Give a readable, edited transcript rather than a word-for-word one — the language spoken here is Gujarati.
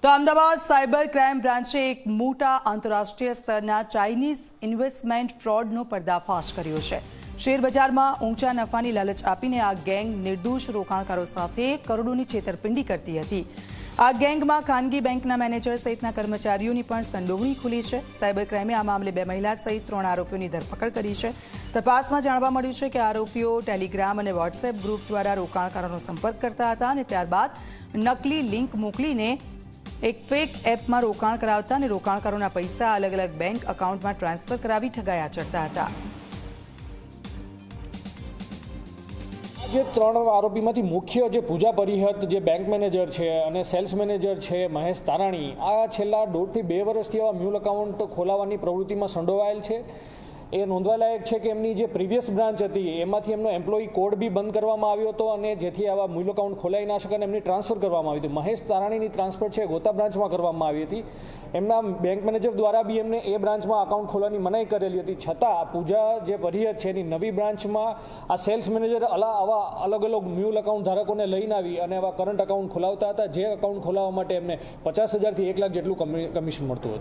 તો અમદાવાદ સાયબર ક્રાઇમ બ્રાન્ચે એક મોટા આંતરરાષ્ટ્રીય સ્તરના ચાઇનીઝ ઇન્વેસ્ટમેન્ટ ફ્રોડનો પર્દાફાશ કર્યો છે। શેરબજારમાં ઊંચા નફાની લાલચ આપીને આ ગેંગ નિર્દોષ રોકાણકારો સાથે કરોડોની છેતરપિંડી કરતી હતી। આ ગેંગમાં ખાનગી બેંકના મેનેજર સહિતના કર્મચારીઓની પણ સંડોવણી ખુલી છે। સાયબર ક્રાઇમે આ મામલે 2 મહિલા સહિત 3 આરોપીઓની ધરપકડ કરી છે। તપાસમાં જાણવા મળ્યું છે કે આરોપીઓ ટેલિગ્રામ અને વોટ્સએપ ગ્રુપ દ્વારા રોકાણકારોનો સંપર્ક કરતા હતા અને ત્યારબાદ નકલી લિંક મોકલીને એક ફેક એપમાં રોકાણ કરાવતા અને રોકાણકારોના પૈસા અલગ અલગ બેંક એકાઉન્ટમાં ટ્રાન્સફર કરાવી ઠગાયા ચડતા હતા। જે 3 આરોપીમાંથી મુખ્ય જે પૂજા પરિહત જે બેંક મેનેજર છે અને સેલ્સ મેનેજર છે મહેશ તારાણી, આ છેલ્લા 1.5 થી 2 વર્ષથી આવા મ્યુલ એકાઉન્ટ ખોલાવવાની પ્રવૃત્તિમાં સંડોવાયેલ છે। એ નોંધવાલાયક છે કે એમની જે પ્રીવિયસ બ્રાન્ચ હતી એમાંથી એમનો એમ્પ્લોયી કોડ બી બંધ કરવામાં આવ્યો હતો અને જેથી આવા મ્યુલ એકાઉન્ટ ખોલાઈ ના શકે અને એમની ટ્રાન્સફર કરવામાં આવી હતી। મહેશ તારાણીની ટ્રાન્સફર છે ગોતા બ્રાન્ચમાં કરવામાં આવી હતી। એમના બેંક મેનેજર દ્વારા બી એમને એ બ્રાન્ચમાં એકાઉન્ટ ખોલવાની મનાઈ કરેલી હતી, છતાં પૂજા જે પરિહત છે એની નવી બ્રાન્ચમાં આ સેલ્સ મેનેજર આવા અલગ અલગ મ્યુલ એકાઉન્ટ ધારકોને લઈને આવી અને આવા કરંટ એકાઉન્ટ ખોલાવતા હતા, જે એકાઉન્ટ ખોલાવવા માટે એમને 50,000 થી 1 લાખ જેટલું કમિશન મળતું હતું।